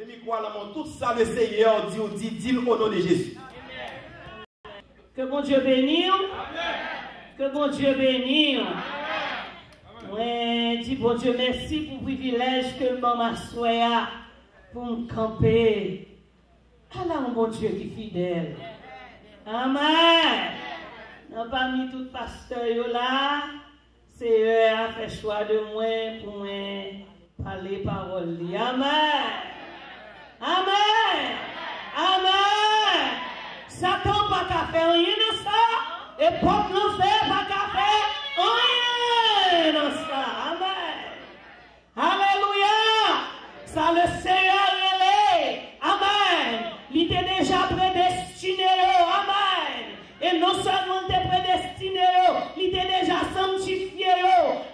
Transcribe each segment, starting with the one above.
Mais il croit dans tout ça, le Seigneur dit au nom de Jésus. Que bon Dieu bénisse. Que bon Dieu bénisse. Ouais, dis bon Dieu merci pour le privilège que maman soit pour me camper. Allah, mon bon Dieu qui est fidèle. Amen. N'a pas mis tout pasteur là. C'est eux a fait choix de moi pour moi parler parole. Amen. Amen. Amen. Satan pas qu'à faire rien dans ça. Et peuple non fait pas qu'à faire rien dans ça. Amen. Alléluia. Ça le Seigneur est. Amen. Il était déjà prédestiné. Amen. Et non seulement il était prédestiné, il était déjà sanctifié.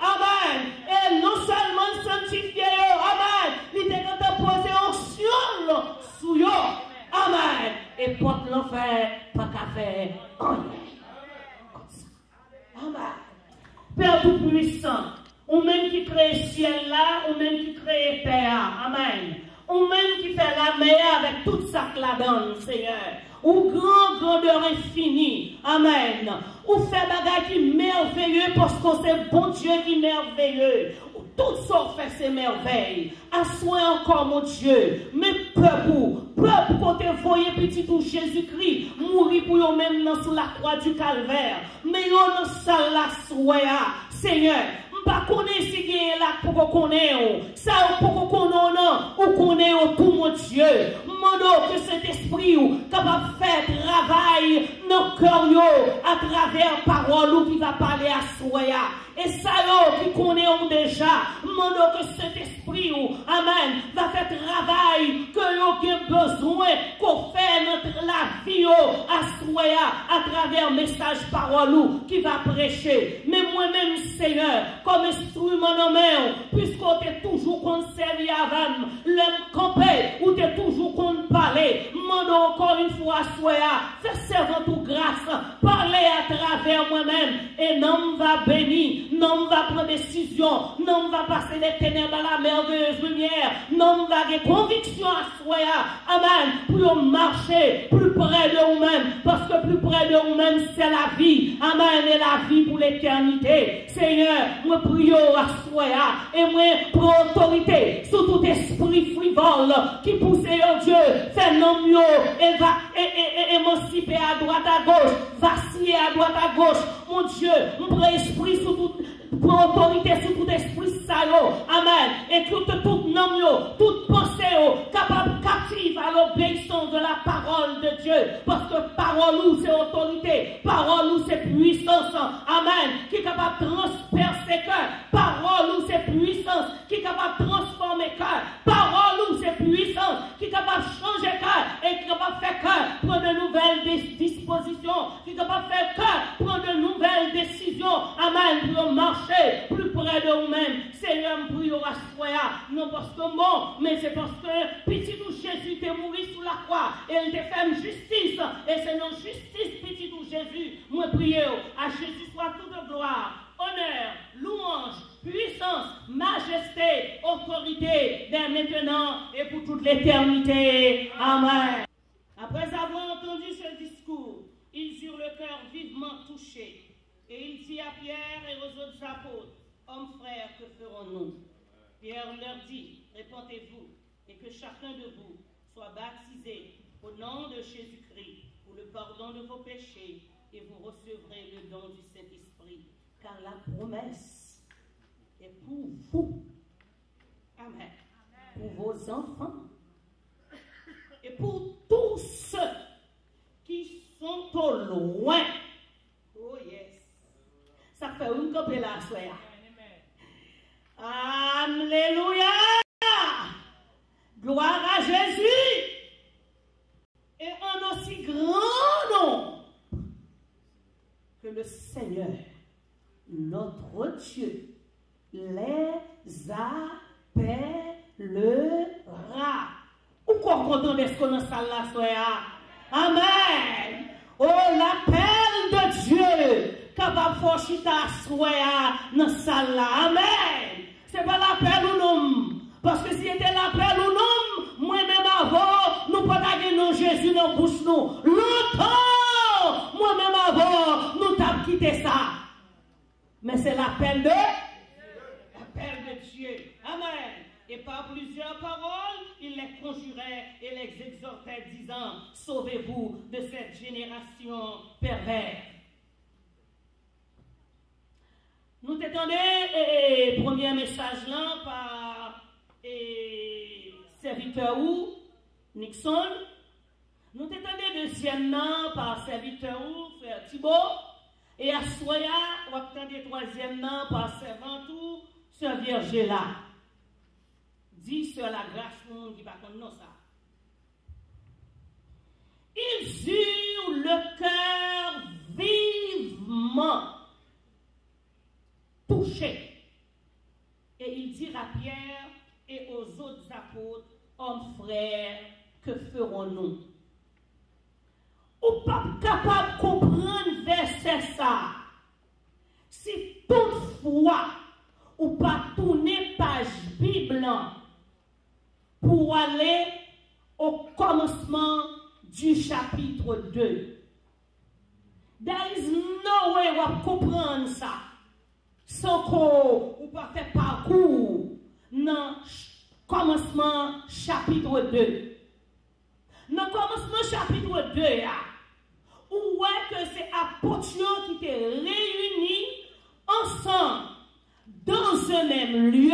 Amen. Et non seulement sanctifié. Amen. Il était posé onction sous eux. Amen. Et porte l'enfer, pas qu'à faire rien. Comme ça. Amen. Père Tout-Puissant, ou même qui crée ciel là, ou même qui crée terre. Amen. Ou même qui fait la mer avec toute sa là-dedans, Seigneur. Ou grandeur infinie. Amen. Ou fait bagage qui merveilleux parce que c'est bon Dieu qui est merveilleux. Tout ça fait ces merveilles. Assois encore mon Dieu. Mais peuple, quand tu voyez petit tout Jésus-Christ mourir pour eux-mêmes sur la croix du calvaire. Mais yo dans ça la soya. Seigneur, pas connaître si gagne là pour qu'on connaisse ça pour qu'on connaisse ou connaît tout mon Dieu mando que cet esprit capable de faire travail dans cœur à travers parole qui va parler à soi et ça qui connaît déjà mando que cet esprit amen va faire travail que yo a besoin qu'on fait notre la vie à soi à travers message parole qui va prêcher mais moi-même Seigneur comme instrument dans main, puisqu'on t'est toujours conservé avant, l'homme campé, ou t'es toujours qu'on parler, mando encore une fois, soya, fais servant tout grâce, parler à travers moi-même, et non va bénir, non va prendre décision, non va passer les ténèbres à la merveilleuse lumière, non va avoir conviction à soya, amen, pour marcher plus près de vous-même, parce que plus près de vous-même, c'est la vie, amen, et la vie pour l'éternité. Seigneur, moi prions à soi et moi prends autorité sur tout esprit frivole qui pousse au Dieu, fait non mieux et va émanciper à droite à gauche, vaciller à droite à gauche. Mon Dieu, mon prends esprit sur tout, prends autorité sur tout esprit salaud. Amen. Et que tout nom, toute pensée capable captive à l'obéissance de la parole de Dieu. Parce que parole nous c'est autorité, parole nous c'est puissance. Amen. Qui est capable de transpercer cœur. Parole nous c'est puissance qui est capable de transformer cœur. Parole nous c'est puissance qui est capable de changer cœur et qui est capable de faire cœur prendre de nouvelles dispositions, qui est capable de faire cœur prendre de nouvelles décisions. Amen. Pour marcher plus près de nous-mêmes. Seigneur, nous prions à soi, non parce que bon, mais c'est parce que petit tout Jésus t'est mort sous la croix et il t'a fait justice. Et c'est non justice, petit tout Jésus. Moi prions à Jésus soit toute gloire, honneur, louange, puissance, majesté, autorité, dès maintenant et pour toute l'éternité. Amen. Après avoir entendu ce discours, ils eurent le cœur vivement touché. Et il dit à Pierre et aux autres apôtres, hommes frères, que ferons-nous? Pierre leur dit, répentez-vous et que chacun de vous soit baptisé au nom de Jésus-Christ pour le pardon de vos péchés et vous recevrez le don du Saint-Esprit. Car la promesse est pour vous. Amen. Pour vos enfants et pour tous ceux qui sont au loin. Oh yes. Ça fait une copie là, soya. Alléluia. Gloire à Jésus. Et un aussi grand nom que le Seigneur, notre Dieu, les appellera. Ou quoi qu'on donne ce qu'on a ça là, soya. Amen. Oh, l'appel de Dieu. Capable de faire chita soya dans salle là. Amen. C'est pas l'appel ou non. Parce que si c'était l'appel ou non, moi-même dans bouche nous. Longtemps, moi-même avant, nous t'avons quitté ça. Mais c'est l'appel de Dieu. Amen. Et par plusieurs paroles, il les conjurait et les exhortait, disant, sauvez-vous de cette génération perverse. Nous t'étendons le premier message là par serviteur ou Nixon. Nous t'étendons le deuxième nom par serviteur ou frère Thibault. Et à Soya, on attend le troisième nom par servant ou sœur Virgéla. Dis sur la grâce monde qui va connaître ça. Ils eurent le cœur vivement touché. Et il dit à Pierre et aux autres apôtres, hommes frères, que ferons-nous? Ou pas capable de comprendre verset ça. Si toutefois, ou pas tourner page Bible pour aller au commencement du chapitre 2. There is no way de comprendre ça sans qu'on pas faire parcours dans commencement chapitre 2. Dans commencement chapitre 2, où est que c'est apôtres qui étaient réunis ensemble dans un même lieu,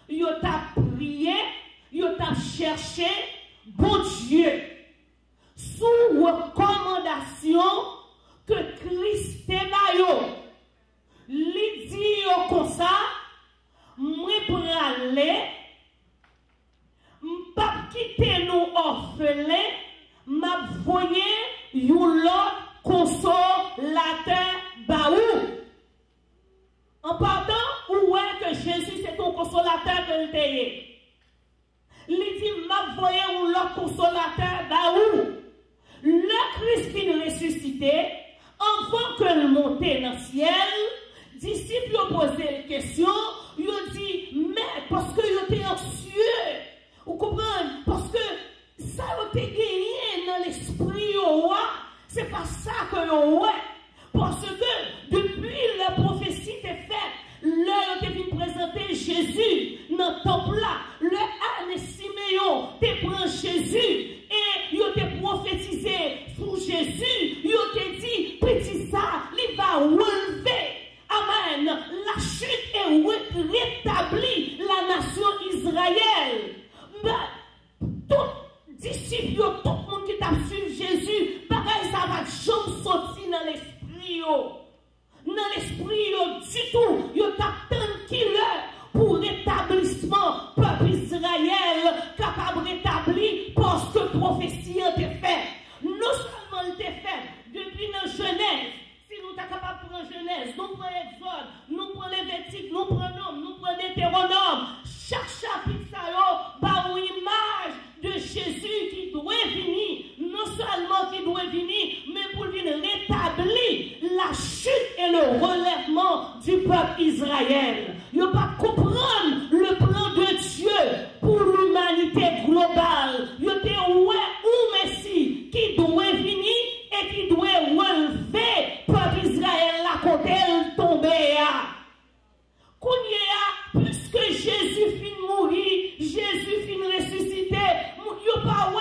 ils ont prié, ils ont cherché bon Dieu sous recommandation que Christ est là. Il dit comme ça, moi pour aller, pas quitter nous orphelins, m'a voyé yon l'autre consolateur baou. En partant, où est que Jésus c'est ton consolateur que le paye? Il dit, m'a voyé yon l'autre consolateur baou. Le Christ qui nous ressuscité, avant que le monte dans le ciel, disciples ont posé la question, ils ont dit, mais parce que ils étaient anxieux, vous comprenez? Parce que ça a été gagné dans l'esprit, c'est pas ça que vous avez. Parce que depuis la prophétie était faite, l'heure était venu présenter Jésus dans le temple là, le Anne et Siméon te prend Jésus et ils ont prophétisé sur Jésus, ils ont dit, petit ça, il va relever. Amen. La chute est rétablie, la nation Israël. Tout disciple, tout le monde qui t'a suivi Jésus, pareil, ça va jamais sortir dans l'esprit. Dans l'esprit, du tout, il y a pour rétablissement, peuple Israël, capable de rétablir parce que prophétie a été faite. Non seulement elle été faite depuis la Genèse. Si nous sommes capables de prendre Genèse, nous prenons Exode, nous prenons Lévitique, nous prenons Nombre, nous prenons Deutéronome. Chaque chapitre, ça a une image de Jésus qui doit venir. Non seulement qui doit venir, mais pour venir rétablir la chute et le relèvement du peuple Israël. Il ne pas comprendre le plan de Dieu pour l'humanité globale. Il était un Messie qui doit venir et qui doit relever le peuple Israël là quand elle tombait. Puisque Jésus finit mourir, Jésus finit ressusciter, il n'y a pas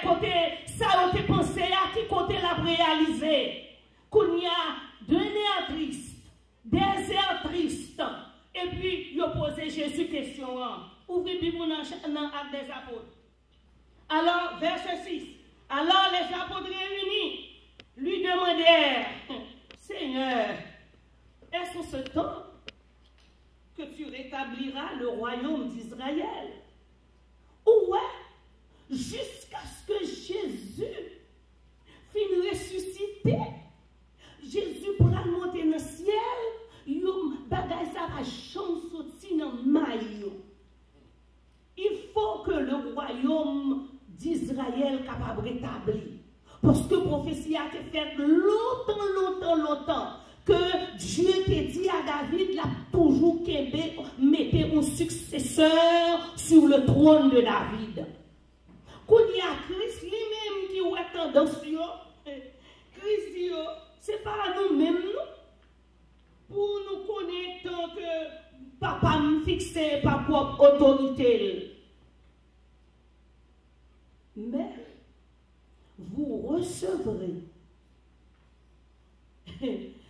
côté ça a été pensé à qui côté l'a réalisé. Qu'on y a désert triste, désert triste. Et puis, il a posé Jésus question. Ouvrez Bible dans Actes des Apôtres. Alors, verset 6. Alors les apôtres réunis lui demandèrent, Seigneur, est-ce en ce temps que tu rétabliras le royaume d'Israël? Ou jusqu'à ce que Jésus finisse ressuscité, Jésus pourra monter dans le ciel, ça va sortir dans le maillot. Il faut que le royaume d'Israël capable de rétablir. Parce que la prophétie a été faite longtemps. Que Dieu t'a dit à David, l'a toujours mettez un successeur sur le trône de David. Quand il y a Christ lui-même qui a tendance c'est pas nous-mêmes, pour nous connaître tant que papa me fixe par propre autorité. Mais vous recevrez.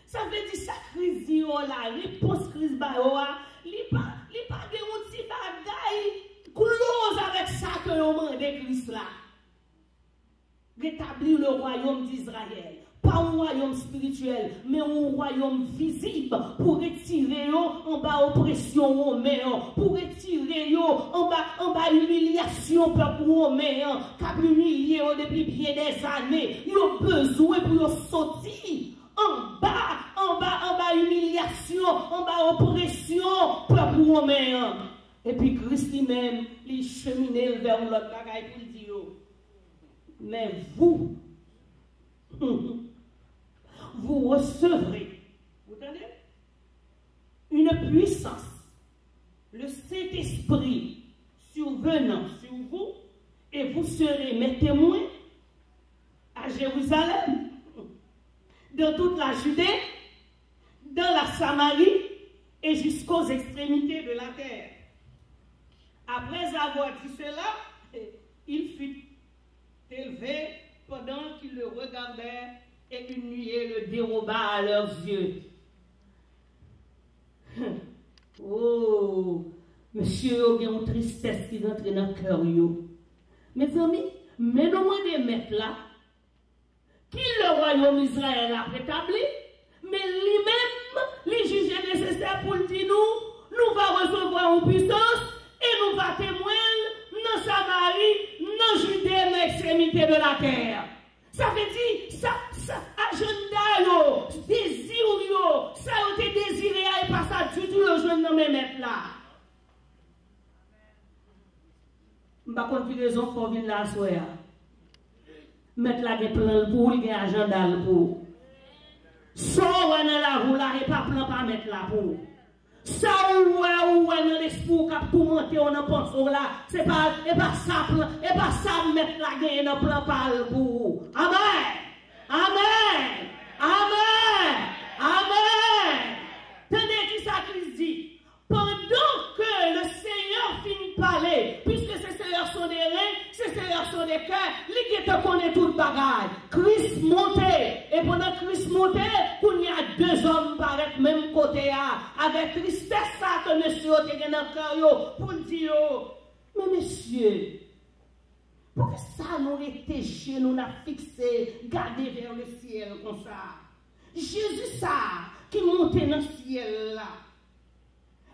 Ça veut dire ça crise la réponse crise baoa, li pas de un petit bagaille close avec ça que on demande Christ là. Rétablir le royaume d'Israël. Pas un royaume spirituel, mais un royaume visible pour retirer en bas oppression romaine, pour retirer en bas humiliation peuple romain, qui a humilié depuis bien des années. Ils ont besoin pour sortir en bas humiliation, en bas oppression peuple romain. Et puis Christ lui-même, il cheminait vers l'autre bagaille pour dire, mais vous, vous recevrez, vous entendez, une puissance, le Saint-Esprit survenant sur vous, et vous serez mes témoins à Jérusalem, dans toute la Judée, dans la Samarie et jusqu'aux extrémités de la terre. Après avoir dit cela, il fut élevé pendant qu'ils le regardaient et une nuée le déroba à leurs yeux. Oh, monsieur, il y a une tristesse qui rentre dans le cœur. Mes amis, mais nous des maîtres là, qui le royaume Israël a rétabli, mais lui-même, les juges nécessaires pour le dire nous va recevoir une puissance et nous va témoigner dans Samarie, dans Judée, dans l'extrémité de la terre. Ça veut dire, ça, agenda, désir, ça a été désiré, et pas ça du tout le jeune dans mes maîtres là. Je ne sais pas si raison pour venir là, soya. Mettre là des plans pour, il y a un agenda pour. Sors dans la roue là, et pas plan pas mettre là pour. Ça ou dans l'esprit pour monter on en pense là, c'est pas ça mettre la gain dans plan pas pour. Amen. Amen. Amen. Amen. Tenez qui ça Christ dit. Pendant que le Seigneur finit de parler, puisque ces seigneurs sont des reins, ces seigneurs sont des cœurs, les qui connaissent tout le bagage. Christ montait, et pendant que Christ montait, il y a deux hommes paraître même côté, avec tristesse ça que monsieur a dans le cœur, pour dire, mais monsieur, pourquoi ça nous était chez nous, a fixé, gardé vers le ciel comme ça? Jésus ça, qui montait dans le ciel là.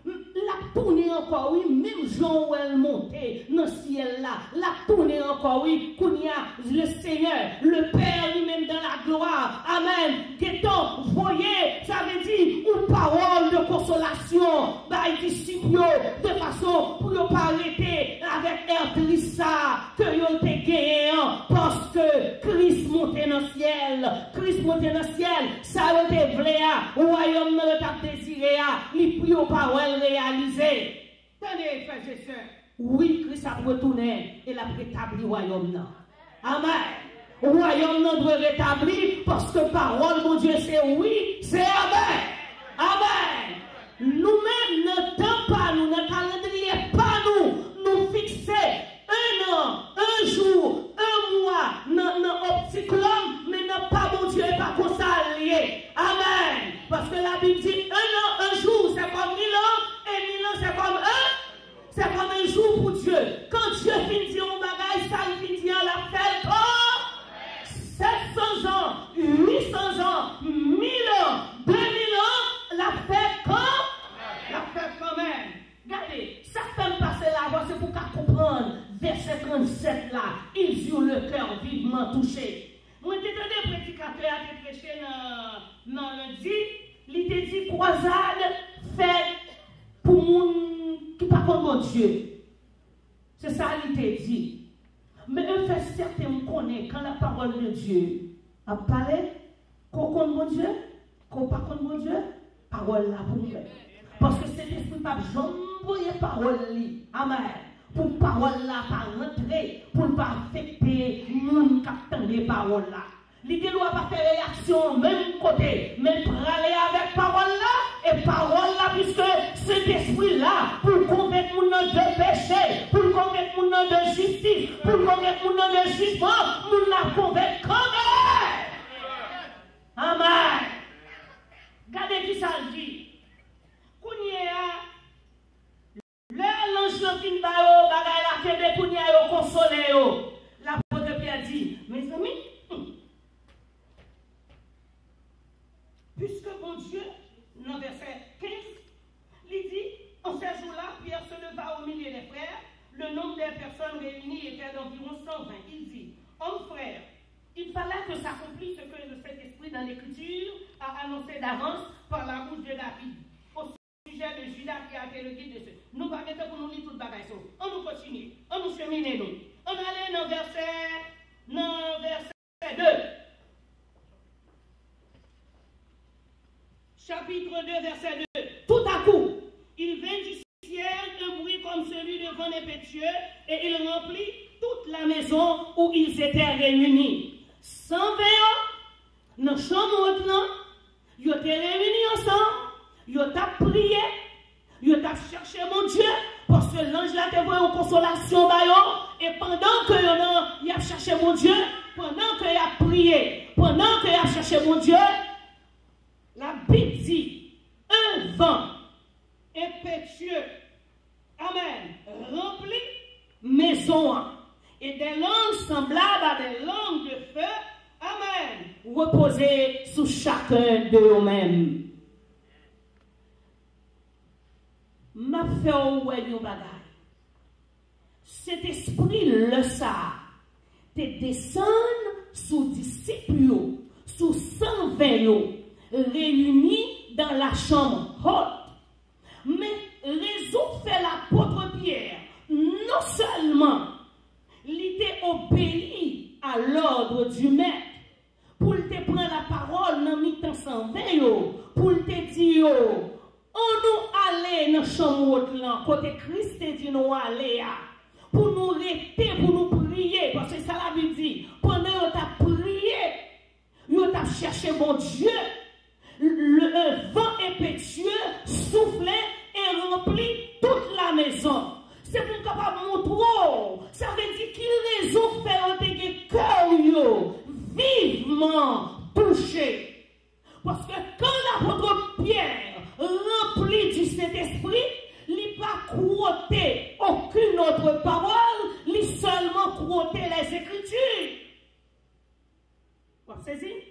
La tournée encore, oui, même Jean où elle montait dans le ciel là, la tournée encore, oui, qu'il y a le Seigneur, le Père lui-même dans la gloire, amen. Qu'étant, voyez, ça veut dire une parole de consolation, bah, disciples, de façon pour ne pas arrêter avec Erdrissa, que vous avez gagné, parce que Christ montait dans le ciel, Christ montait dans le ciel, ça a été vrai, royaume ne l'a désiré, les plus paroles réalisées. Tenez, frères et sœurs, oui, Christ a retourné et l'a rétabli le royaume. Amen. Le royaume doit rétablir parce que parole, mon Dieu, c'est oui, c'est amen. Amen. Nous-mêmes, ne temps pas, nous ne calendrier pas nous fixer un an, un jour, un mois, non cyclone, mais non pas mon Dieu, pas pour ça lié. Amen. Parce que la Bible dit un an, un jour, c'est comme 1000 ans, et 1000 ans, c'est comme un jour pour Dieu. Quand Dieu finit un bagage, ça finit la fête. Oh, 700 ans, 800 ans, 1000 ans, 2000 ans, la fête quand? La fête quand même. Regardez, ça fait me passer là, c'est pour qu'à comprendre. Verset 37 là, ils eurent le cœur vivement touché. Moi, j'ai entendu un prédicateur qui prêchait dans le dit, il te dit croisade faite pour moun qui ne parle pas de Dieu. C'est ça qu'il te dit. Mais un fait certain, on connaît quand la parole de Dieu a parlé, qu'on connaît mon Dieu, qu'on parle de mon Dieu, parole là pour nous. Parce que c'est l'esprit pas jamais parole là. Amen. Pour parole là pas rentrer, pour ne pas affecter les gens qui attendent les paroles là. L'idée doit pas faire réaction même côté, mais pour aller avec parole là, et parole là, puisque cet esprit là, pour convaincre mon nom de péché, pour convaincre mon nom de justice, pour convaincre mon nom de jugement, nous la convaincre quand même. Amen. Regardez qui ça dit. L'ange de fin bao, bagay la kebe kounya yo console yo. L'apôtre Pierre dit, mes amis, puisque mon Dieu, dans verset 15, il dit, en ce jour-là, Pierre se leva au milieu des frères, le nombre des personnes réunies était d'environ 120. Il dit, hommes frères, il fallait que s'accomplisse ce que le Saint-Esprit dans l'Écriture a annoncé d'avance par la bouche de David. Au sujet de Judas qui a été le guide de ceux. Nous ne pouvons pas pour nous lire tout le bagage. On nous continue, on nous chemine nous. On allait dans verset 2. Chapitre 2, verset 2. Tout à coup, il vint du ciel un bruit comme celui de vent impétueux et il remplit toute la maison où ils étaient réunis. 120 ans, dans la chambre là, ils étaient réunis ensemble, ils ont prié, ils ont cherché mon Dieu, parce que l'ange là te voit en consolation, et pendant que ils ont cherché mon Dieu, pendant qu'ils ont prié, pendant qu'ils ont cherché mon Dieu, la Bible dit, un vent impétueux, amen, remplit maison, et des langues semblables à des langues de feu, amen, reposaient sous chacun d'eux-mêmes. Ma fait ou yon bagay. Cet esprit le sa te descend sous disciples, sous 120 réunis dans la chambre haute. Mais raison fait l'apôtre Pierre, non seulement il était obéi à l'ordre du maître, pour te prendre la parole dans mi-temps 120 pour te dire on nous aller dans la chambre là, côté Christ dit nous aller pour nous rester, pour nous prier, parce que ça la Bible dit, pendant que tu as prié, tu as cherché mon Dieu, le vent impétueux soufflait et remplit toute la maison. C'est pour capable montrer, ça veut dire qu'il raison faire des cœurs vivement touchés. Parce que quand l'apôtre Pierre rempli du Saint-Esprit, il n'a pas croté aucune autre parole, il seulement croté les Écritures. Vous saisissez?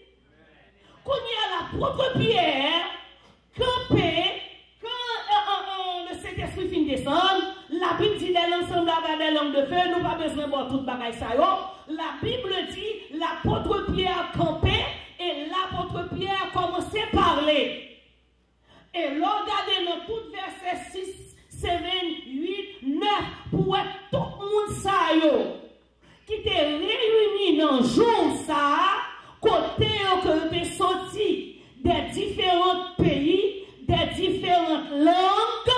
Quand il y a l'apôtre Pierre, campé, quand le Saint-Esprit finit de descendre, la Bible dit l'ensemble des langues de feu, nous pas besoin de voir toute bagaille ça. La Bible dit l'apôtre Pierre campé et l'apôtre Pierre commençait à parler. Et regardez dans tout verset 6, 7, 8, 9, pour être tout le monde ça qui était réuni dans le jour ça, côté que vous sorti des différents pays, des différentes langues,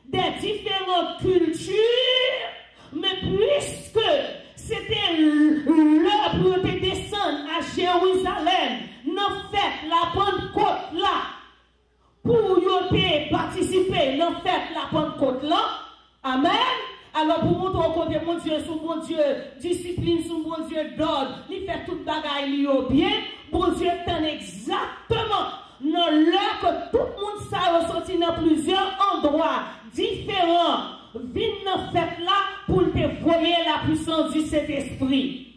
des différentes cultures, mais puisque c'était l'heure pour descendre à Jérusalem, nous fait la Pentecôte là, pour participer dans fête la Pentecôte là, amen. Alors pour montrer que mon Dieu, sous mon Dieu, discipline, sous mon Dieu, d'ordre, il fait toute bagaille bien, mon Dieu t'en exactement dans l'heure que tout le monde s'est ressorti dans plusieurs endroits différents, viennent dans fête là pour te voyer la puissance du Saint-Esprit.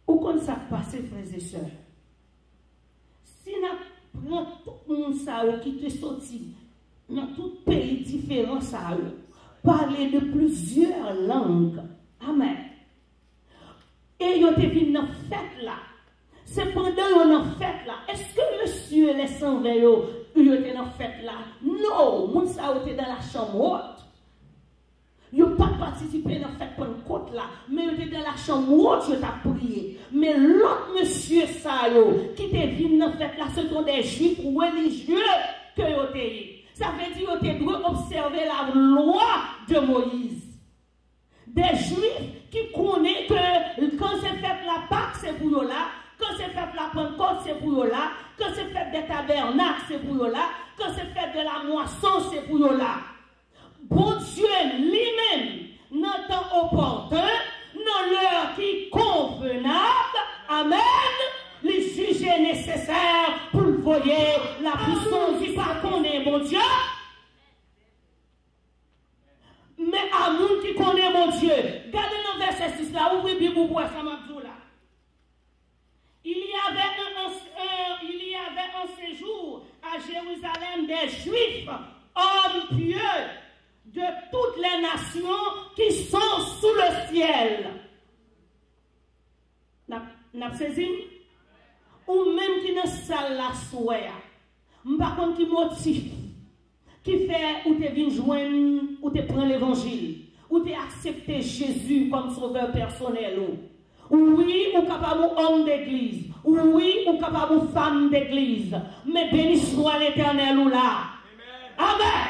Où qu'on ça passe, frères et sœurs? Si nous prenons tout le monde ça qui te sorti dans tout pays différent ça, parler de plusieurs langues. Amen. Et ils étaient venus dans fête là. C'est pendant qu'ils ont fête là. Est-ce que monsieur les 120 ils étaient dans fête là? Non, moun ça était dans la chambre haute. Ils n'ont pas participé dans la fête Pentecôte là, mais ils étaient dans la chambre haute, ils ont prié. Mais l'autre monsieur ça qui était venu dans la fête là, ce sont des juifs religieux que ils étaient. Ça veut dire qu'ils doivent observer la loi de Moïse. Des juifs qui connaissent que quand c'est fait la Pâque, tabernacle, c'est pour eux là. Quand c'est fête de la moisson, c'est pour eux là. Bon Dieu lui-même, dans temps opportun, dans l'heure qui convenable, amen, les juger nécessaires pour le voyer, la puissance du pas connaît, mon Dieu. Mais à nous qui connaît mon Dieu, regardez dans le verset 6 là, ouvrez Bible pour voir ça m'a dit là. Il y avait un séjour à Jérusalem des Juifs, hommes pieux, de toutes les nations qui sont sous le ciel. N'a saisi? Ou même qui ne salle la souhait. Par contre, qui motif, qui fait ou te vient joindre, ou te prend l'évangile, ou te accepter Jésus comme sauveur personnel. Oui, ou capable homme d'église. Oui, ou capable femme d'église. Mais béni soit l'Éternel ou là. Amen.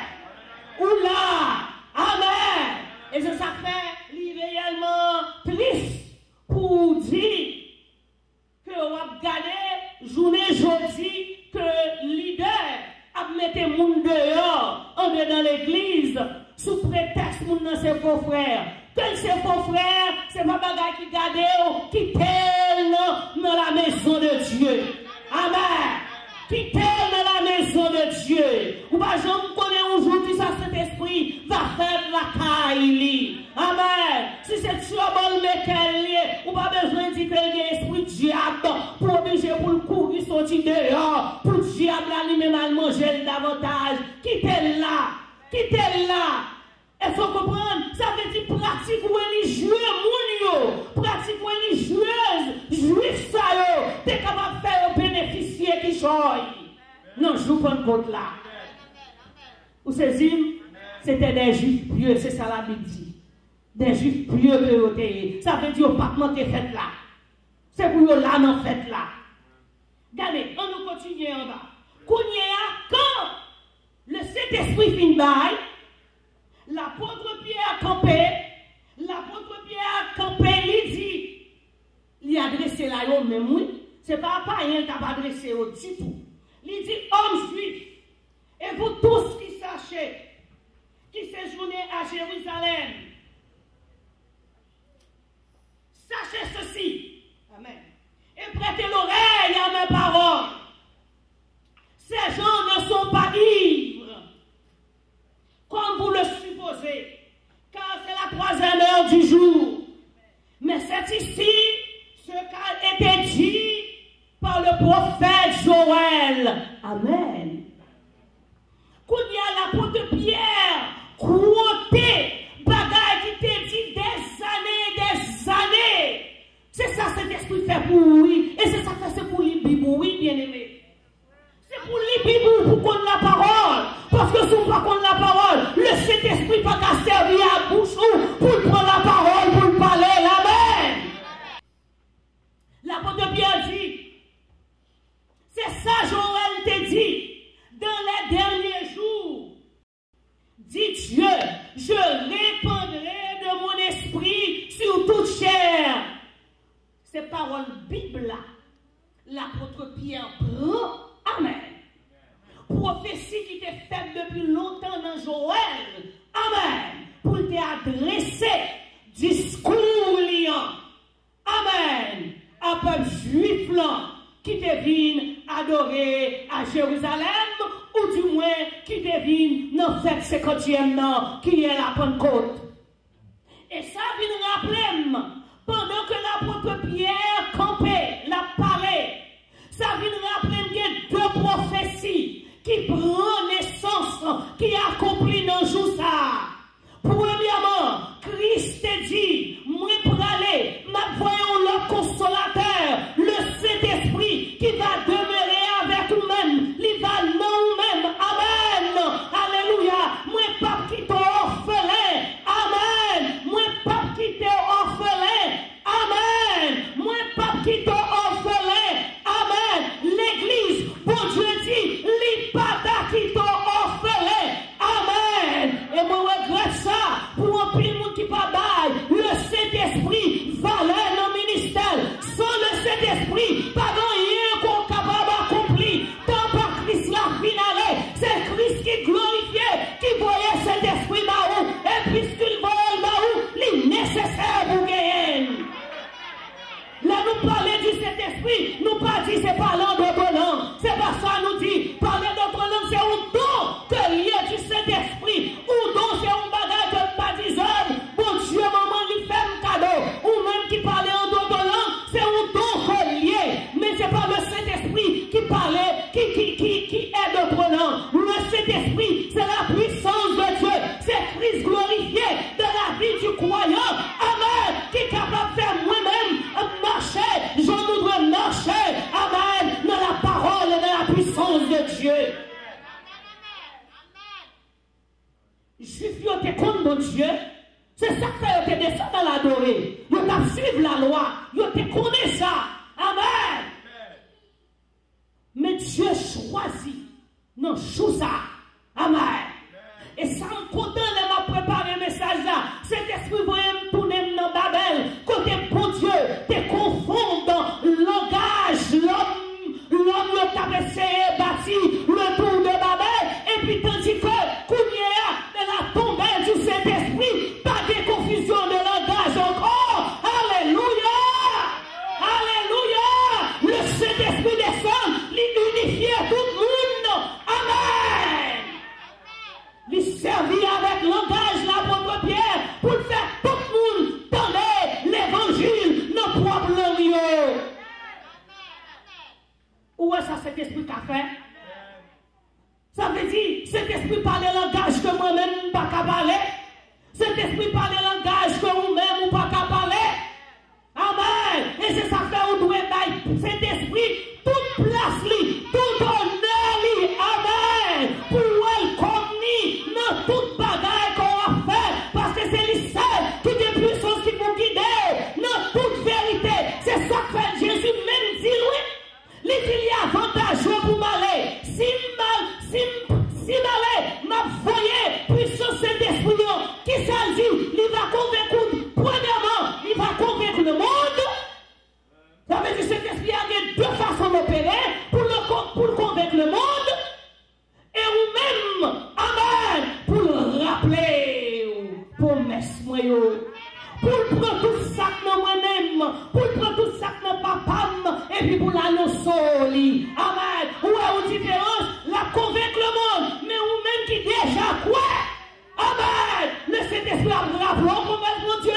Ou là. Amen. Et c'est ça fait réellement triste pour dire que on a gagné journée jeudi que leader a mis les gens dehors, en dedans l'église, sous prétexte que nous sommes faux frères. Quel c'est faux frère, c'est pas bagage qui garde, qui t'aime dans la maison de Dieu. Amen. Qui t'aime dans la maison de Dieu. Ou pas, je connais aujourd'hui ça, cet esprit va faire la caille. Amen. Si c'est trouble, mais qu'elle est, ou pas besoin de dire qu'il y a un esprit diable pour obliger pour le courir, sortir dehors, pour le diable lui-même manger davantage. Qui t'aime là? Qui t'aime là? Il faut comprendre, ça veut dire pratique religieuse, pratique religieuse, juif ça yo, t'es capable de faire bénéficier qui choisit. Non, je vous prends compte là. Vous savez, c'était des juifs pieux, c'est ça la Bible dit. Des juifs pieux que ça veut dire pas que t'es fait là. C'est pour eux là, non fait là. Regardez, on nous continue en bas. Quand le Saint-Esprit finit bail, l'apôtre Pierre campé, il dit, il a adressé là, même oui, c'est pas païen qui a adressé au du tout. Il dit, hommes juifs, et vous tous qui sachez, qui séjournez à Jérusalem, sachez ceci, amen, et prêtez l'oreille à mes paroles. Ces gens ne sont pas ivres, comme vous le supposez, car c'est la 3e heure du jour. Mais c'est ici ce qu'a été dit par le prophète Joël. Amen. Quand il y a l'apôtre Pierre, croté, bagaille qui t'a dit des années. C'est ça cet esprit fait pour lui. Et c'est ça que c'est pour lui, Bible, oui, bien aimé. C'est pour lui, Bible, pour qu'on la parole. Parce que si on ne prend pas la parole, le Saint-Esprit n'a pas servi à bouche pour prendre la parole, pour parler. Amen. L'apôtre Pierre dit, c'est ça Joël te dit, dans les derniers jours, dit Dieu, je répandrai de mon esprit sur toute chair. Ces paroles Bible là, l'apôtre Pierre prend. Amen. Prophétie qui t'est faite depuis longtemps dans Joël. Amen. Pour t'adresser discours liant. Amen. À peuple juif là qui te vient adorer à Jérusalem ou du moins qui te vient dans cette 50e qui est la Pentecôte. Et ça vient rappeler pendant que l'apôtre Pierre campait, la parlé. Ça vient rappeler qu'il y a deux prophéties qui prend naissance, qui accomplit dans le jour ça. Premièrement, Christ dit, moi pour aller, ma voyons le consolateur, le Saint-Esprit qui va demeurer avec nous-mêmes, il va nous-mêmes. Amen. Alléluia. Moi pas quitter orphelin. Amen. Moi pas quitter orphelin. Amen. Moi pas quitter orphelin. Amen. L'église, bon Dieu dit, li pas quitter orphelin. Amen. Et moi regrette ça pour un pile monde qui pas bail. Le Saint-Esprit valait dans le ministère. Sans le Saint-Esprit, pas rien qu'on capable d'accomplir. Tant par adorer. Ils t'a suivre la loi. Ils te connaissent ça. Amen. Mais Dieu choisit. Non, chou ça. Amen. Et ça me content, elle m'a préparé le message là. Cet esprit va me tourner dans Babel. Côté bon Dieu, te confond dans le langage. L'homme t'a essayé bâti le tour de Babel. Et puis tandis que Kounia, elle a tombé du Saint-Esprit. Pas de confusion de langage encore. Alléluia. Alléluia. Le Saint-Esprit descend, l'unifier tout le monde. Amen. Il servit avec langage l'apôtre Pierre pour faire tout le monde donner l'évangile dans le problème. Où est-ce que cet esprit qu'a fait? Ça veut dire, cet esprit parle le langage que moi-même ne peux pas parler. Cet esprit parle le langage que vous-même ne pouvez pas parler. Amen. Et c'est ça que vous devez faire. Cet esprit, toute place, tout honneur, amen. Pour welcome dans toute bagaille qu'on va faire. Parce que c'est lui seul qui est puissance qui vous guide. Dans toute vérité. C'est ça que fait Jésus même dit, oui. Il dit, il y a avantage pour m'aller. Si m'aller, m'a voyé puissance Saint-Esprit. Qui ça dit? Il va convaincre, premièrement, il va convaincre le monde. Ça veut dire que cet esprit a deux façons d'opérer pour convaincre le monde. Et vous-même, amen, pour le rappeler, promesse moi, pour prendre tout ça dans moi-même, pour prendre tout ça dans papa, et puis pour l'annoncer, amen. Où est la différence? La convaincre le monde, mais vous-même qui déjà quoi? Amen. Le Saint-Esprit a rappelé promesse mon Dieu,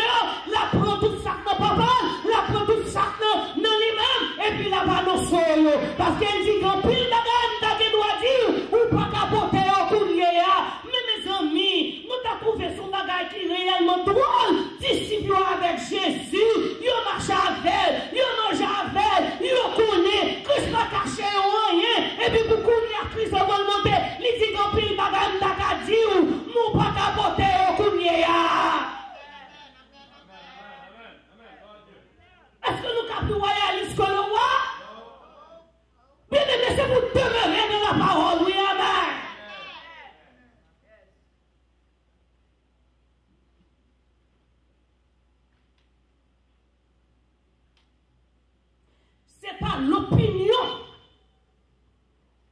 la prend tout ça dans papa, la prend tout ça dans lui-même, et puis la va annoncer, parce qu'elle dit qu'en pile de gagne, tu dois dire, ou pas capoter au courrier. Mais mes amis, nous t'avons trouvé son bagage qui est réellement drôle. Disciples avec Jésus, ils marchent avec, ils mangent avec, ils connaissent, Christ n'a caché rien. Et puis beaucoup de Christ va monter, ils disent qu'en pile de gagne, t'as dit, nous pas capoter au courrier. Est-ce que nous captons royaliste que le roi? Bien aimé, c'est pour demeurer dans la parole, oui, amen. C'est pas l'opinion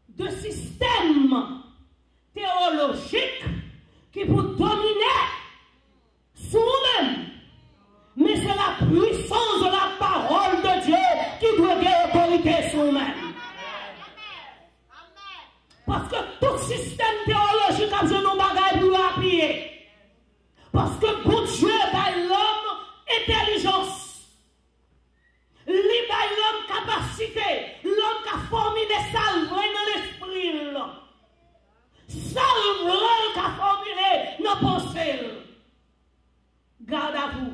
de système théologique qui vous dominer sur nous-mêmes. Mais c'est la puissance de la parole de Dieu qui doit avoir autorité sur nous-mêmes. Parce que tout système théologique a besoin de bagaille pour appuyer. Parce que pour Dieu, l'homme intelligence. Il l'homme capacité. L'homme qui a formé des salves dans l'esprit. Salve qui a formulé nos pensées. Garde à vous.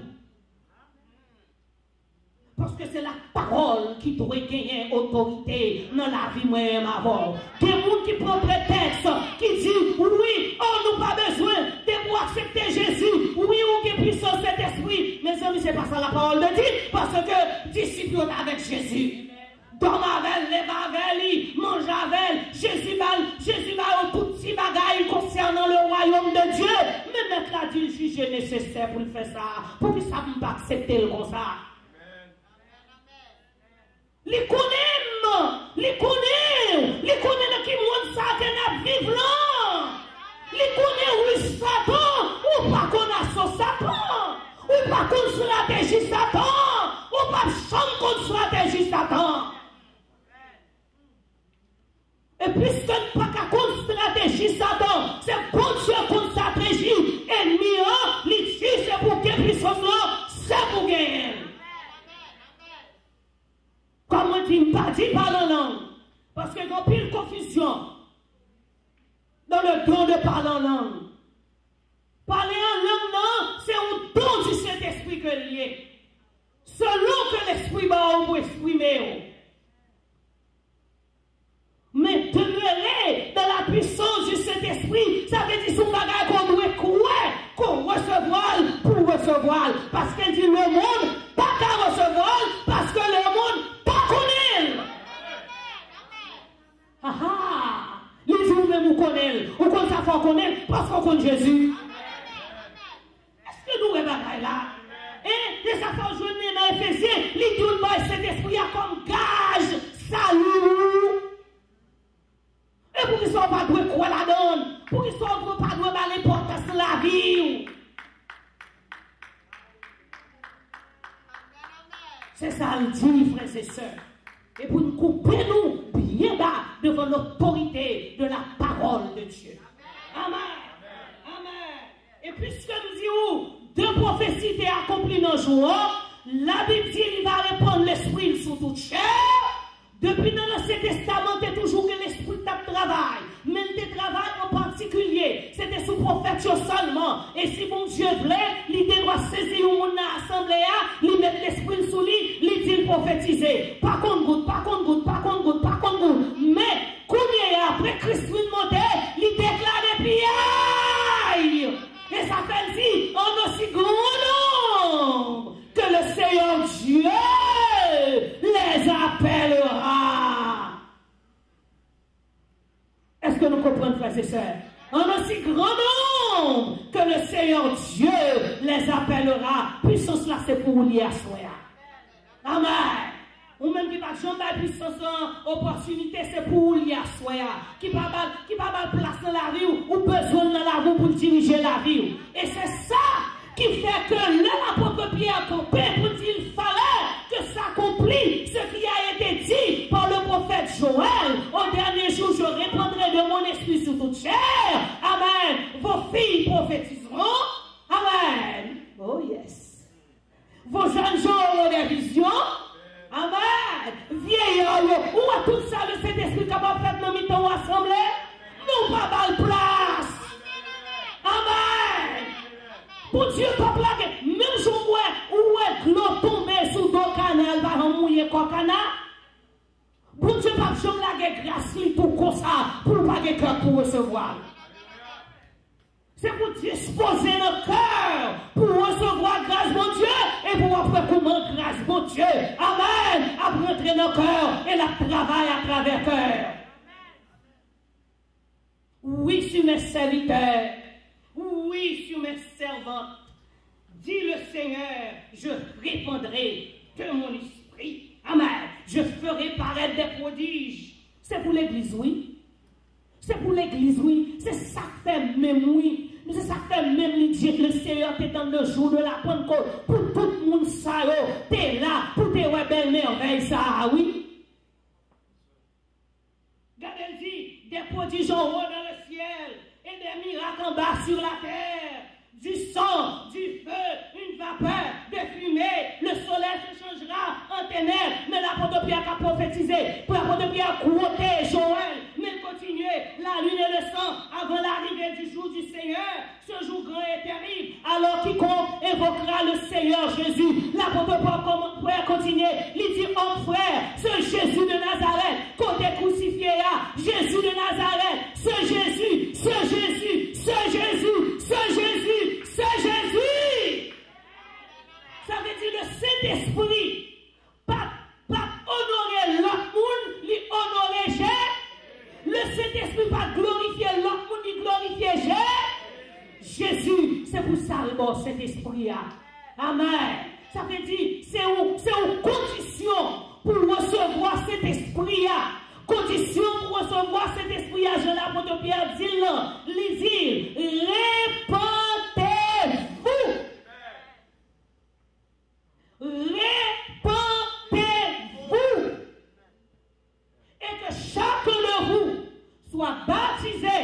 Parce que c'est la parole qui doit gagner autorité dans la vie moi-même avant. Des gens qui prennent prétexte, qui disent oui, on n'a pas besoin de pour accepter Jésus. Oui, on a puissance cet esprit. Mes amis, c'est pas ça la parole de Dieu. Parce que disciples avec Jésus. Dorme avec, lève avec, mange avec. Jésus va au tout petit bagaille concernant le royaume de Dieu. Mais mettre la Dieu juge nécessaire pour le faire ça. Pour que ça ne pas accepter le comme ça. Les connaît qui monde ça que n'a vivre là. Les connaît oui Satan ou pas qu'on a son Satan ou pas qu'on stratégie Satan ou pas chambre contre stratégie Satan. Et puisque nous pas qu'à contre stratégie Satan, c'est bon Dieu contre stratégie ennemi les c'est pour que puissance là, c'est pour gagner. Comme on dit, pas dit par la langue. Parce qu'il y a pile confusion dans le don de parler en langue. Parler en langue, non, c'est un don du Saint-Esprit que lié. Selon que l'Esprit va vous exprimer. Mais demeurer dans la puissance du Saint-Esprit, ça veut dire son bagage qu'on doit croire, qu'on recevoir pour recevoir. recevoir. Parce qu'elle dit le monde pas qu'à recevoir parce que le monde pas connaît. Ah ah! Les jours même vous connaissez. Ou qu'on ça faut connaître parce qu'on connaît Jésus. Est-ce que nous regardons là? Et ça fait aujourd'hui dans Éphésiens, les deux boys, cet esprit a comme gage, salut. Et pour qu'ils ne soient pas doués quoi la donne, pour qu'ils ne soient pas doués dans l'importance de la vie. C'est ça le dit, frères et sœurs. Et pour nous couper nous bien bas devant l'autorité de la parole de Dieu. Amen. Amen. Et puisque nous disons, deux prophéties étaient accomplies dans le jour, la Bible dit qu'il va répandre l'esprit sur toute chair. Depuis dans l'Ancien Testament, c'est toujours que l'esprit travaille. Mais le travail en particulier, c'était sous prophète seulement. Et si mon Dieu voulait, il doit saisir mon assemblée, il met l'esprit sous lui, il dit prophétiser. Pas contre goutte, pas contre goutte, pas contre goutte, pas contre goutte. Mais, combien après Christ monté, il déclare des pillailles. Et ça fait dire, en aussi grand nombre que le Seigneur Dieu les appellera. Est-ce que nous comprenons, frères et sœurs? En aussi grand nombre que le Seigneur Dieu les appellera. Puissance là, c'est pour lier à soi. Amen. Ou même qui va jamais puissance en opportunité, c'est pour lier à soi. Qui va pas place dans la vie ou besoin dans la vie pour diriger la vie. Et c'est ça qui fait que l'apôtre Pierre campé pour dire qu'il fallait que s'accomplisse ce qui a été dit par le prophète Joël. Au dernier jour, je répandrai de mon esprit sur toute chair. Amen. Vos filles prophétiseront. Amen. Oh yes. Vos jeunes gens auront des visions. Amen. Vieillards, où a tout ça le Saint-Esprit capable de faire dans mi-temps assemblée? Nous pas mal place. Amen. Pour Dieu, pas plaquer. Même jour où est l'eau tombée sous ton canal, va mouiller quoi canal. Pour Dieu, pas jamais la grâce tout comme ça, pour pas de cœur pour recevoir. C'est pour disposer le cœur pour recevoir grâce mon Dieu et pour après comment grâce mon Dieu. Amen. Après entrer dans le cœur et la travail à travers le cœur. Oui, sur mes serviteurs. Oui, sur mes servantes. Dit le Seigneur, je répandrai de mon esprit. Amen. Je ferai paraître des prodiges. C'est pour l'église, oui. C'est pour l'église, oui. C'est ça que fait même, oui. C'est ça que fait même le Seigneur t'es dans le jour de la Pentecôte. Pour tout le monde, ça, t'es là, pour tes belles merveilles, ça, oui. Regardez, dit, des prodiges en haut dans le ciel et des miracles en bas sur la terre. Du sang, du feu, une vapeur, de fumée, le soleil se changera en ténèbres, mais l'apôtre Pierre a prophétisé, pour l'apôtre Pierre a quoté Joël, mais continuer la lune et le sang avant l'arrivée du jour du Seigneur, ce jour grand et terrible, alors quiconque évoquera le Seigneur Jésus. L'apôtre Pierre continue, il dit, oh frère, ce Jésus de Nazareth, côté crucifié là, Jésus de Nazareth, ce Jésus, ce Jésus, ce Jésus, ce Jésus, c'est Jésus. Ça veut dire le Saint-Esprit. Pas honorer l'autre monde, lui honorer Jésus. Le Saint-Esprit pas glorifier l'autre monde, lui glorifier Jésus. C'est pour ça le bon Saint-Esprit. Amen. Ça veut dire c'est une condition pour recevoir cet esprit. Condition pour recevoir cet esprit. Je l'apôtre Pierre dit là, il dit répandez-vous. Répandez-vous. Et que chacun de vous soit baptisé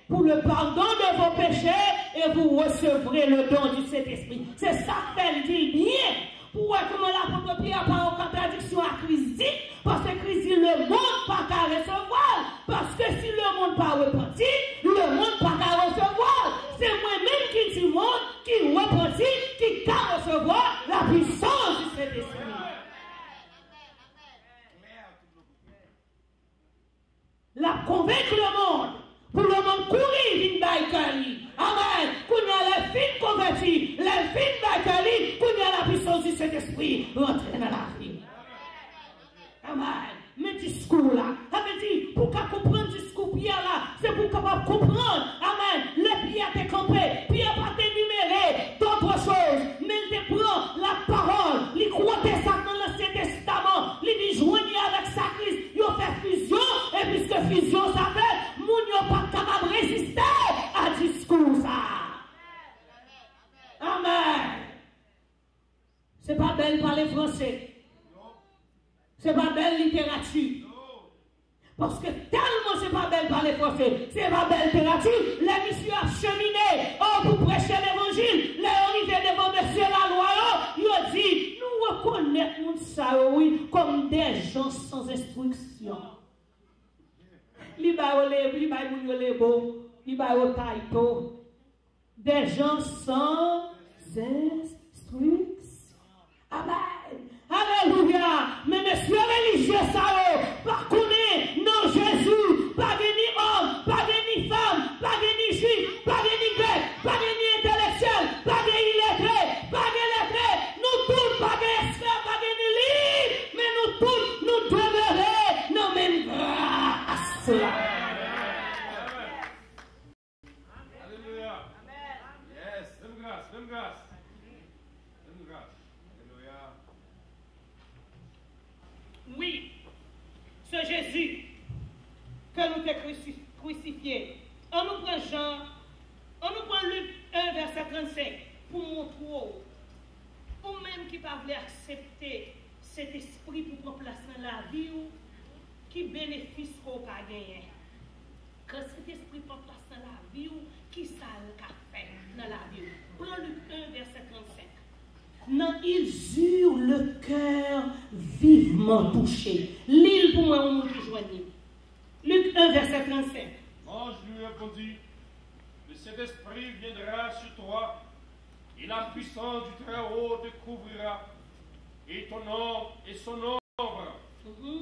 pour le pardon de vos péchés et vous recevrez le don du Saint-Esprit. C'est ça qu'elle dit bien. Pourquoi comment l'apôtre Pierre parle en contradiction à Christ, parce que Christ dit le monde pas qu'à recevoir, parce que si le monde pas repenti, le monde pas qu'à recevoir. C'est moi-même qui dis monde, qui repenti, qui qu'à recevoir la puissance du Saint-Esprit. La convaincre le monde, pour le monde courir d'une baïkali. Amen. Qu'on a les filles converties, les filles baïkali, du Saint-Esprit rentrer dans la vie. Amen. Mais discours là, amen, dit, pour comprendre le discours Pierre là, c'est pour capable comprendre, amen, le Pierre t'est campé, Pierre pas t'énuméré d'autres choses, mais il te prend la parole, il croit ça dans l'Ancien Testament, il dit joignez avec sa Christ, il fait fusion, et puisque fusion ça fait, moun yo pas capable de résister à discours ça. Amen. C'est pas belle parler français. C'est pas belle littérature. Parce que tellement c'est pas belle parler français, c'est pas belle littérature. Les messieurs a cheminé pour prêcher l'évangile. Les arrivés devant monsieur la loi, ils ont dit, nous reconnaissons ça, oui, comme des gens sans instruction. Li ba les beaux, li ba au taito. Des gens sans instruction. Amen. Alléluia. Mais messieurs religieux, ça, pas connaître, non Jésus, pas ni homme, pas ni femme, pas ni juif, pas ni grec, pas ni intellectuel, pas ni illettré, pas ni lettré, nous tous, pas ni esclaves, pas ni libres, mais nous tous, nous demeurons dans la même grâce. Alléluia. Yes, même grâce, même grâce. Même grâce. Alléluia. Oui, ce Jésus que nous avons crucifié. On nous prend Jean, on nous prend Luc 1, verset 35, pour montrer, ou même qui ne voulez accepter cet esprit pour prendre place dans la vie, qui bénéficie qu'on a gagné. Quand cet esprit prend place dans la vie, qui ça a fait dans la vie? Prends Luc 1, verset 35. Non, ils eurent le cœur vivement touché. L'île pour moi, on nous rejoignit. Luc 1, verset 35. Ange lui répondit, le Saint-Esprit viendra sur toi, et la puissance du Très-Haut te couvrira, et ton nom et son ombre.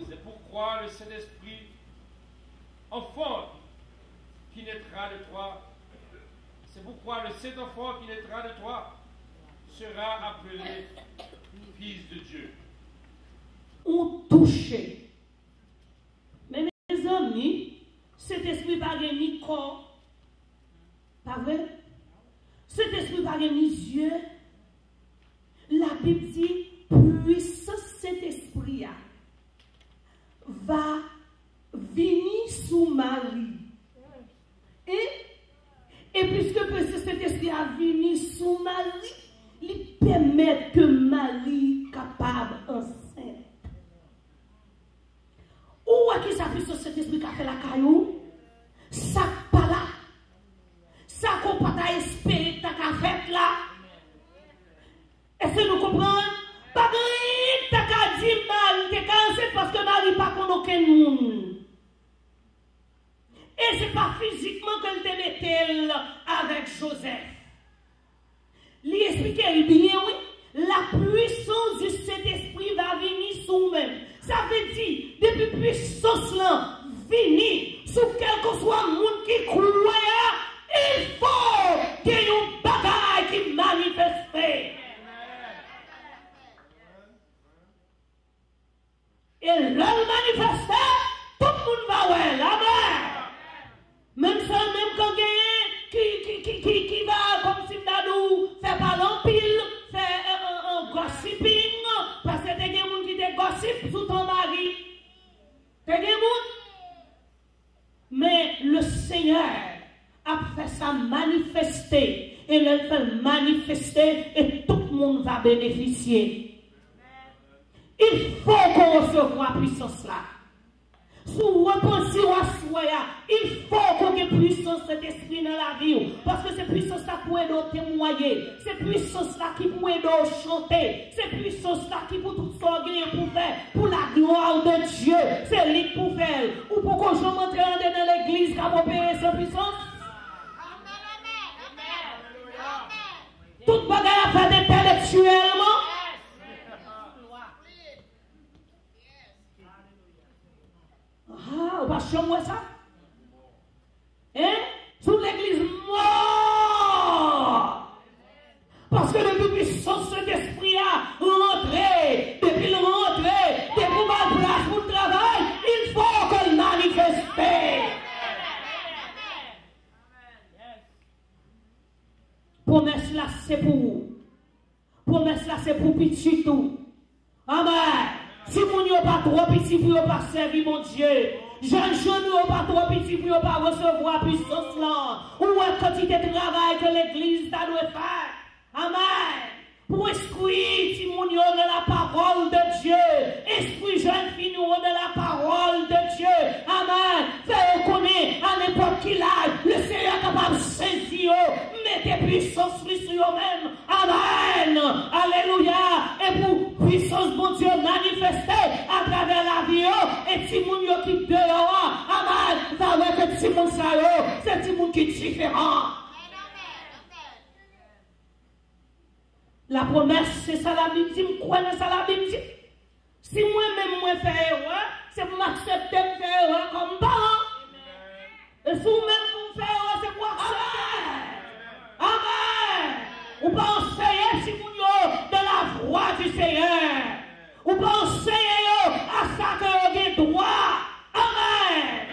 C'est pourquoi le Saint-Esprit, enfant qui naîtra de toi, c'est pourquoi le Saint-Enfant qui naîtra de toi sera appelé Fils de Dieu. On touché. Mais mes amis, cet esprit n'a pas ni corps. Pas vrai? Cet esprit n'a pas ni yeux. La Bible dit, puissance cet esprit va venir sous Marie. Et puisque cet esprit a venu sous Marie, il permet que Marie capable enceinte. Où est-ce que ça puisse cet esprit qui a fait la caillou? Ça pas là. Ça qu'on pas espérer ta fait là. Est-ce que nous comprenons? Pas de ta ka dit Marie t'es enceinte parce que Marie pas connaît aucun monde. Et ce n'est pas physiquement qu'elle te mettait avec Joseph. Lui expliquer bien, oui, la puissance du Saint-Esprit va venir sur nous-mêmes. Ça veut dire, depuis puissance là, venir sur quel que soit le monde qui croit, il faut qu'il y ait une bagaille qui manifeste. Et le manifester, tout le monde va voir. Amen. Même ça, même quand qui va comme si nous fait pas l'empile, fait un gossiping, parce que t'as des gens qui te gossip sous ton mari. T'as des gens. Mais le Seigneur a fait ça manifester. Et il fait manifester et tout le monde va bénéficier. Il faut qu'on reçoive la puissance là. Si vous repensez à soi, il faut qu'on ait puissance cet esprit dans la vie. Parce que c'est puissance là pour aider à témoigner. C'est puissance là qui peut aider à chanter. C'est puissance là qui peut tout s'organiser pour faire. Pour la gloire de Dieu. C'est lui pour faire. Ou pour qu'on soit rentré dans l'église qui a opéré cette puissance. Toute bagarre à faire intellectuellement. Ah, on va changer ça? Hein? Sous l'église mort! Parce que le puissance de cet esprit a c'est pour petit tout. Amen. Si vous n'avez pas trop petit pour ne pas servir mon Dieu. Jeunes gens n'ont pas trop petit pour ne pas recevoir puissance là. Ou est quantité de travail que l'église doit faire. Amen. Pour esprit, si mon Dieu de la parole de Dieu. Esprit jeune fille nous de la parole de Dieu. Amen. Faites connaître à n'importe qui l'âge. Le Seigneur est capable de saisir. Mettez puissance sur eux-mêmes. Amen. Alléluia. Et pour puissance, mon Dieu, manifestée à travers la vie. Et si mon Dieu qui dehors. Amen. Ça va être si mon salaud. C'est si mon qui est différent. La promesse, c'est ça la Bible dit, je crois dans ça la Bible dit. Si moi-même, moi fais erreur, c'est pour m'accepter de faire erreur comme parent. Et si vous-même, vous faites erreur, c'est pour accepter. Amen. Ou pas enseigner si vous de la voix du Seigneur. Ou pas enseigner à ça que vous avez droit. Amen.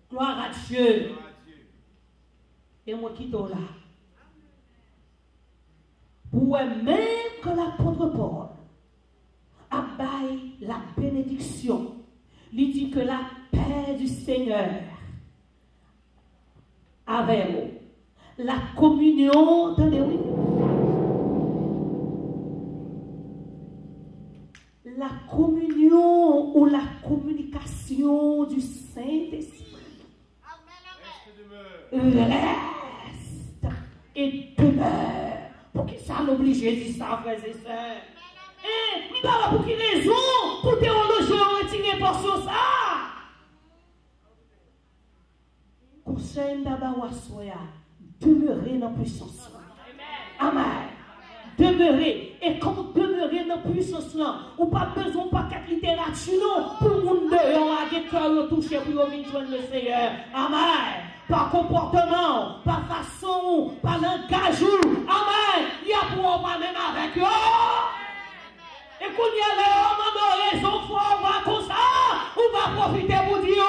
Gloire à Dieu. Et moi qui t'en là. Ou même que l'apôtre Paul abaille la bénédiction, il dit que la paix du Seigneur avec vous, la communion, entendez-vous, la communion ou la communication du Saint-Esprit reste et demeure. Pour qui ça l'oblige Jésus, ça, frères et sœurs? Et, pas pour quelle raison? Pour théologie, on retire pas sur ça. Conseil d'abord à soi, demeurer dans la puissance. Amen. Demeurer. Et quand demeurer dans la puissance, ou pas besoin de paquet littérature, non, pour le monde dehors, à cœur toucher pour venir joindre le Seigneur. Amen. Par comportement, par façon, par langage. Amen. Il y a pour on va même avec eux. Et quand il y a les hommes de raison, on va comme ça, on va profiter pour dire,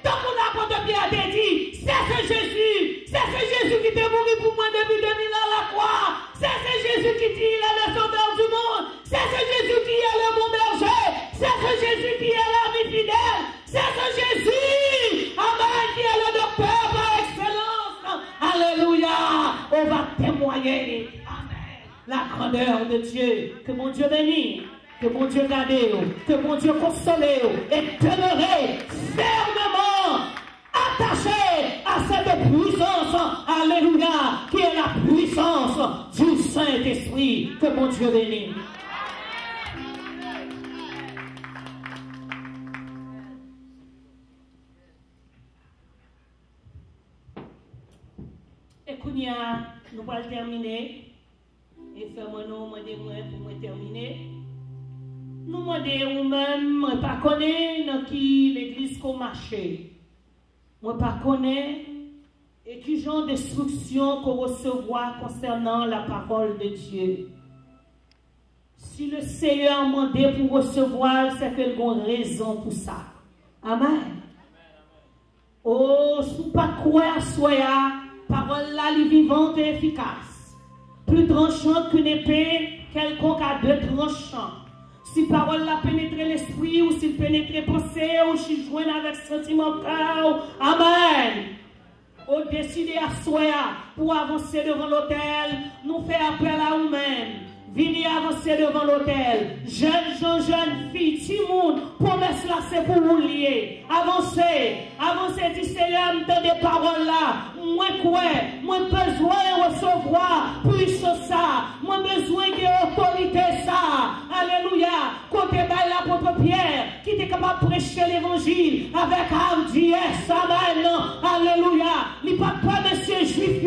tant qu'on a pas de Pierre a dit, c'est Jésus qui t'est mouru pour moi depuis 2000 ans à la croix. C'est Jésus qui dit, il est le sauveur du monde. C'est Jésus qui est le bon berger. C'est Jésus qui est l'ami fidèle. C'est Jésus, amen, qui est le docteur par excellence. Alléluia. On va témoigner, amen, la grandeur de Dieu. Que mon Dieu bénisse, que mon Dieu garde, que mon Dieu console et demeure fermement attaché à cette puissance, alléluia, qui est la puissance du Saint-Esprit. Que mon Dieu bénisse. Nous allons terminer. Et fermons-nous, pour moi terminer. Nous demandons nous-mêmes, je ne pas connais dans qui l'église qu'on marche. Je ne pas connais et qui genre d'instruction qu'on recevra concernant la parole de Dieu. Si le Seigneur m'a demandé pour recevoir, c'est qu'il y a une raison pour ça. Amen. Oh, si vous ne pas croire à soi, parole là, elle est vivante et efficace. Plus tranchante qu'une épée, quelconque à deux tranchants. Si parole là pénètre l'esprit, ou s'il pénètre pensée, ou s'il joint avec sentiment cœur. Amen. Au décider à soi pour avancer devant l'autel, nous faire appel à nous-mêmes. Venez avancer devant l'autel. Jeunes gens, jeunes filles, tout le monde, promesse là, c'est pour vous lier. Avancez, avancez, dit Seigneur, dans des paroles là. Moi, quoi, moi, besoin de recevoir puissance ça. Moi, besoin de autorité ça. Alléluia. Côté bail l'apôtre Pierre, qui était capable de prêcher l'évangile avec hardiesse. Amen. Alléluia. Il n'y a pas de monsieur juif,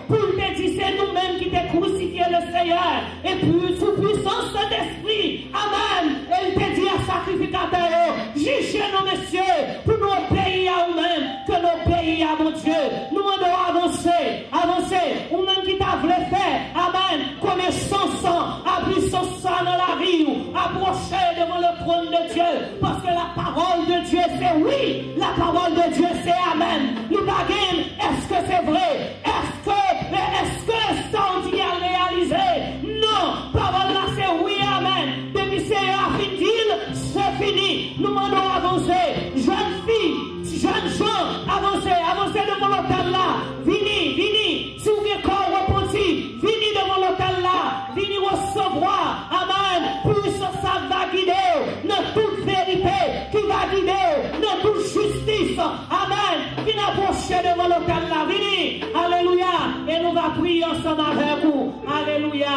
pour te dire, c'est nous-mêmes qui t'ai crucifié le Seigneur. Et puis, sous puissance d'esprit, amen, elle te dit à sacrificateur, jugez nos messieurs, pour nous obéir à nous-mêmes, que nous obéir à mon Dieu. Nous devons avancer, avancer, ou même qui t'a voulu faire, amen, connaissance, puissance dans la vie, approcher devant le trône de Dieu, parce que la parole de Dieu c'est oui, la parole de Dieu c'est amen. Nous baguons, est-ce que c'est vrai? Est-ce que ça on dit à réaliser? c'est fini. Nous demandons avancer. Jeunes filles, jeunes gens, avancez, avancez devant l'hôtel là. Vini. Si vous avez corps repenti, vini devant l'hôtel là. Vini recevoir. Amen. Puissance ça va guider. Dans toute vérité qui va guider. Dans toute justice. Amen. Vini approcher devant l'hôtel là. Vini. Alléluia. Et nous va prier ensemble avec vous. Alléluia.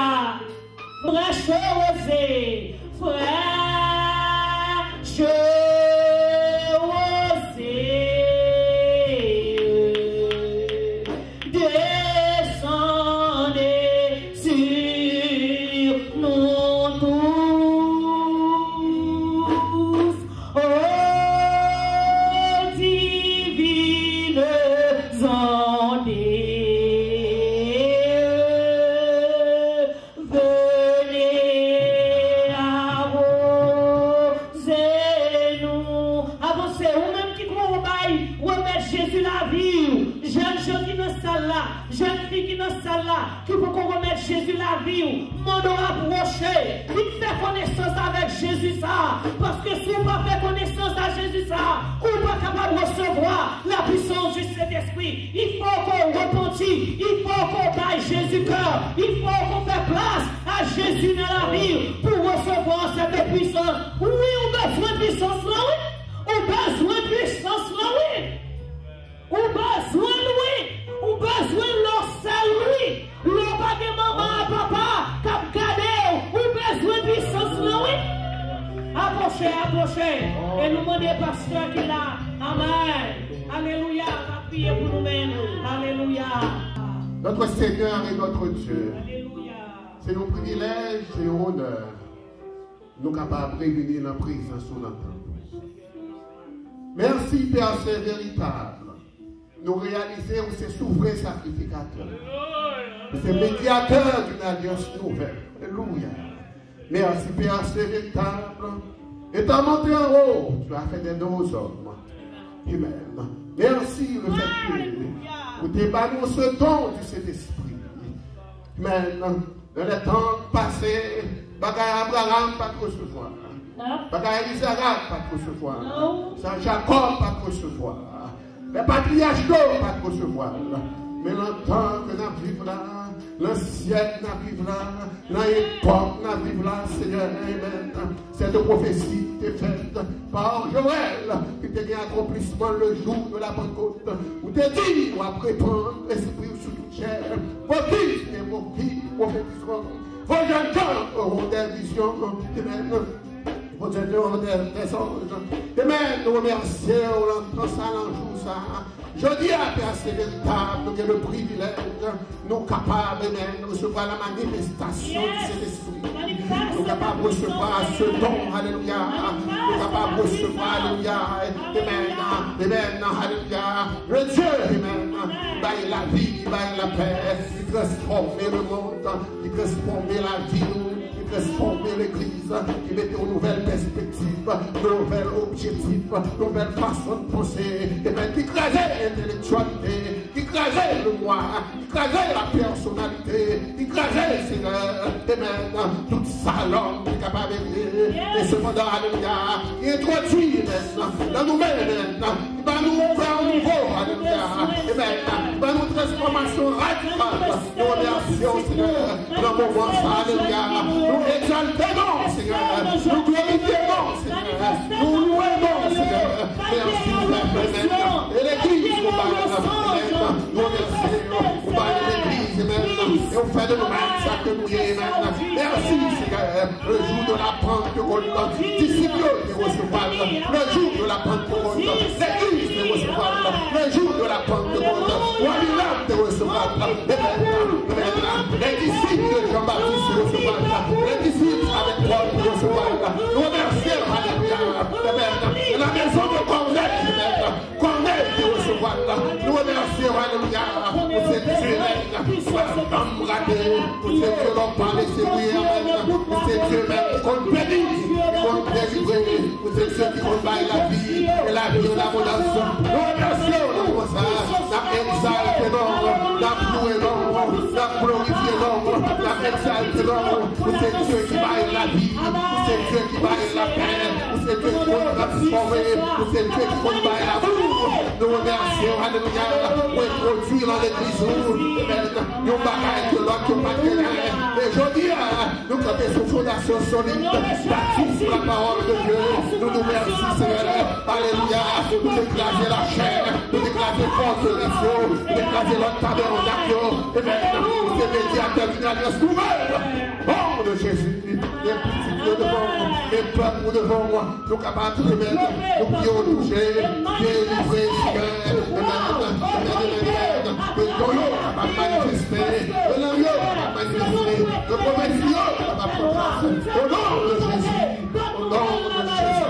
Frère José, frère José, descendez sur nous tous, ô divines ondes. Jésus la vie, jeune gens qui dans salle là, jeune fille qui dans salle là, qui peut qu'on remette Jésus la vie, mon approcher, il fait connaissance avec Jésus ça, parce que si on pas fait connaissance avec Jésus ça, on pas capable de recevoir la puissance du Saint-Esprit. Il faut qu'on repentit, il faut qu'on baille Jésus cœur, il faut qu'on fait place à Jésus dans la vie pour recevoir cette puissance. Oui, on a besoin de puissance là, oui. On a besoin de puissance là, oui. On besoin de lui, on besoin de l'orsel lui, le pas de maman, papa, cap cadet, on besoin de puissance là, oui. Approchez, et nous demandons pasteur qui est là, amen, alléluia, on va prier pour nous-mêmes, alléluia. Notre Seigneur et notre Dieu, Alléluia. c'est nos privilèges et honneurs, nous capables de réunir la présence sur notre temple. Merci Père, c'est véritable. Nous réaliser où c'est souverain sacrificateur. C'est médiateur d'une alliance nouvelle. Alléluia. Merci Père, c'est véritable. Étant monté en haut, tu as fait des dons aux hommes. Amen. Merci le fait que vous débattons ce don du Saint-Esprit. Amen. Dans les temps passés, Bagaille Abraham pas de recevoir. Bagaille Isaac pas de recevoir. Saint Jacob pas de recevoir. Les patriarches n'ont pas de recevoir. Mais le temps que nous vivons là, le siècle nous vivons là, l'époque nous vivons là, Seigneur, amen. Cette prophétie est faite par Joël, qui était accomplissement le jour de la Pentecôte. Où tu dit, on va répandre l'esprit sur toute chair. Vos fils et vos filles prophétiseront. Vos jeunes gens auront des visions. Amen. Vos jeunes gens auront des anges. Amen. Nous remercions l'entrée ça l'enjour ça. Je dis à Père, c'est véritable, nous avons le privilège, nous capables de recevoir la manifestation du Saint-Esprit. Nous sommes capables de recevoir ce don, alléluia. Nous sommes capables de recevoir, alléluia. Amen, alléluia. Le Dieu, amen, baille la vie, baille la paix, qui transforme le monde, qui transforme la vie, qui transforme l'église, qui met une nouvelle perspective, de nouvelles objectifs, de nouvelles façons de penser, amen, qui crasait l'intellectualité, qui crasait le moi, qui crasait la personnalité, qui crasait le Seigneur, amen, toute sa langue qui est capable de et cependant, alléluia, qui introduit maintenant, dans nous-mêmes maintenant, qui va nous faire un nouveau, alléluia, amen, qui va nous transformation radicale, nous remercions, Seigneur, dans mon moment, alléluia, nous exaltons, Seigneur, nous glorifions, Seigneur, nous louons, Seigneur, merci, Père, et l'église, nous remercions, nous parlons de l'église, et on fait de nous-mêmes ça que nous y est maintenant. Merci, Seigneur, le jour de la Pentecôte, disciples de recevoir, le jour de la Pentecôte, l'église de recevoir, le jour de la Pentecôte, Wamilam de recevoir, les disciples de Jean-Baptiste de recevoir, les disciples avec Paul de recevoir, nous remercions, alléluia, la maison de Corneille de recevoir, nous remercions, alléluia, pour cette semaine, pour embrader, pour cette que l'on parle et c'est oui, pour cette semaine qu'on bénit, qu'on délivre, pour ceux qui combattent la vie et la vie de l'abondance. Nous remercions, pour ça, la exalté l'homme, la loué l'homme, la glorifié l'homme, la exalté l'homme, pour ces Dieu qui baille la vie, pour ces Dieu qui baille la paix, pour ces c'est Dieu qui va transformer, c'est Dieu qui va bailler l'amour. Nous remercions, alléluia, pour introduire dans l'église, nous bagaille que l'autre qui pas de rien. Et je dis, nous comptons sur fondation solide, bâtie sur la parole de Dieu. Nous nous remercions, Seigneur, alléluia, nous écraser la chair, nous écraser force de l'eau, nous écraser l'autre tabernacle, et maintenant, nous sommes médiateurs d'une alliance nouvelle. Oh de Jésus, les petits Dieu devant moi, les peuples devant moi, nous capables de mettre, nous prions toucher, délivrer, va manifester, le lieu va manifester, le commerciaux va prendre au nom de Jésus, au nom de Jésus,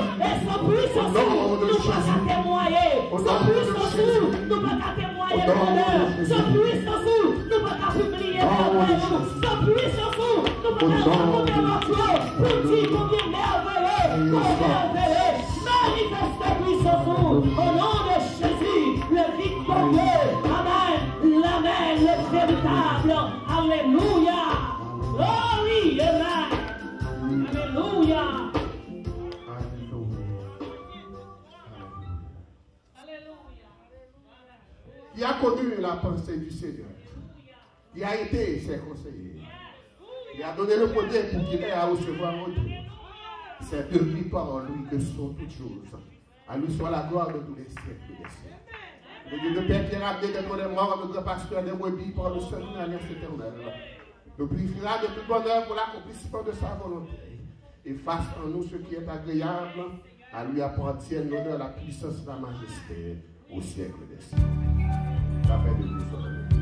au nom de Jésus, au nom de Jésus, nous ne pouvons pas témoigner de l'honneur, sans puissance, nous ne pouvons pas publier sans puissance, nous ne pouvons pas faire pour dire combien merveilleux, manifeste puissance, au nom de Jésus, le victorieux, amen, l'amen, le véritable, alléluia, oh oui, amen, alléluia. Il a connu la pensée du Seigneur. Il a été ses conseillers. Il a donné le poder pour qu'il ait à recevoir un retour. C'est de lui par lui que sont toutes choses. À lui soit la gloire de tous les siècles des siècles. Le Dieu de Père qui a ramené d'être les morts, le grand pasteur des brebis par le seul une alliance éternelle. Nous priera de tout bonheur pour l'accomplissement de sa volonté. Et fasse en nous ce qui est agréable. À lui appartiennent l'honneur, la puissance, la majesté au siècle des siècles. La paix de Dieu soit avec nous.